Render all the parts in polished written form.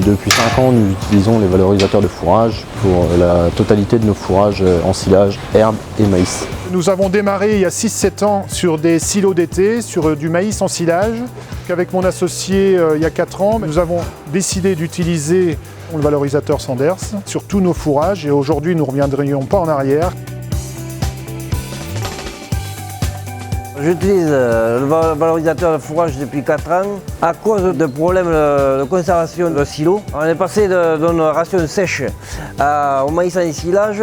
Depuis 5 ans, nous utilisons les valorisateurs de fourrage pour la totalité de nos fourrages ensilage, herbe et maïs. Nous avons démarré il y a 6-7 ans sur des silos d'été, sur du maïs ensilage. Avec mon associé, il y a 4 ans, nous avons décidé d'utiliser le valorisateur Sanders sur tous nos fourrages et aujourd'hui nous ne reviendrions pas en arrière. J'utilise le valorisateur de fourrage depuis 4 ans à cause de problèmes de conservation de silos. On est passé d'une ration sèche au maïs en ensilage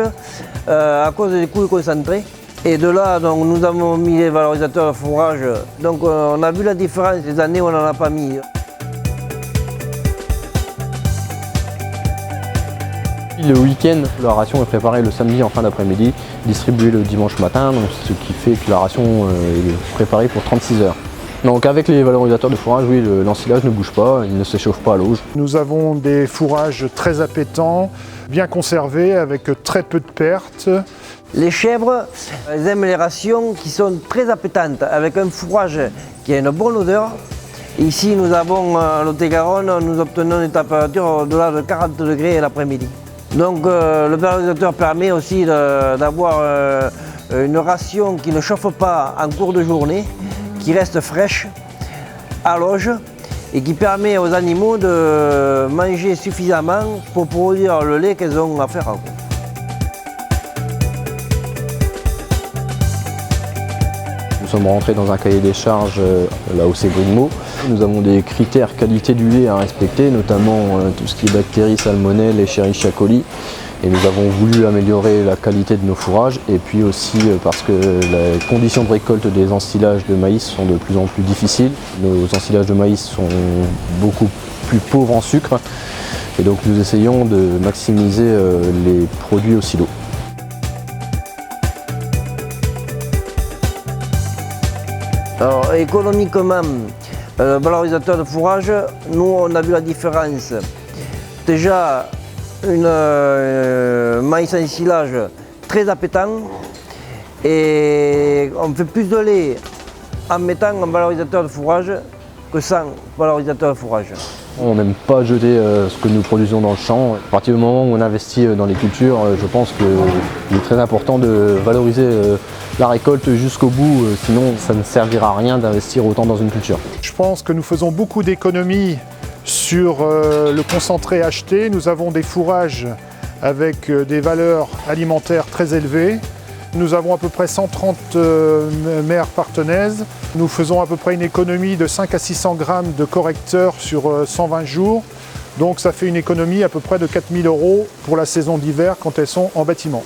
à cause des coûts concentrés. Et de là, donc, nous avons mis les valorisateurs de fourrage. Donc on a vu la différence des années où on n'en a pas mis. Le week-end, la ration est préparée le samedi en fin d'après-midi, distribuée le dimanche matin, donc ce qui fait que la ration est préparée pour 36 heures. Donc avec les valorisateurs de fourrage, oui, l'ensilage ne bouge pas, il ne s'échauffe pas à l'eau. Nous avons des fourrages très appétants, bien conservés, avec très peu de pertes. Les chèvres, elles aiment les rations qui sont très appétantes, avec un fourrage qui a une bonne odeur. Ici, nous avons à Lot-et-Garonne, nous obtenons une température au-delà de 40 degrés l'après-midi. Donc le valorisateur permet aussi d'avoir une ration qui ne chauffe pas en cours de journée, qui reste fraîche à l'auge et qui permet aux animaux de manger suffisamment pour produire le lait qu'elles ont à faire. Nous sommes rentrés dans un cahier des charges là où c'est Grigmo. Nous avons des critères qualité du lait à respecter, notamment tout ce qui est bactéries, salmonelle, Escherichia coli. Et nous avons voulu améliorer la qualité de nos fourrages et puis aussi parce que les conditions de récolte des ensilages de maïs sont de plus en plus difficiles. Nos ensilages de maïs sont beaucoup plus pauvres en sucre et donc nous essayons de maximiser les produits au silo. Alors économiquement, le valorisateur de fourrage, nous on a vu la différence. Déjà, maïs en ensilage très appétant et on fait plus de lait en mettant un valorisateur de fourrage que sans valorisateur de fourrage. On n'aime pas jeter ce que nous produisons dans le champ. À partir du moment où on investit dans les cultures, je pense qu'il est très important de valoriser la récolte jusqu'au bout, sinon ça ne servira à rien d'investir autant dans une culture. Je pense que nous faisons beaucoup d'économies sur le concentré acheté. Nous avons des fourrages avec des valeurs alimentaires très élevées. Nous avons à peu près 130 mères partenaises. Nous faisons à peu près une économie de 5 à 600 grammes de correcteurs sur 120 jours. Donc ça fait une économie à peu près de 4 000 € pour la saison d'hiver quand elles sont en bâtiment.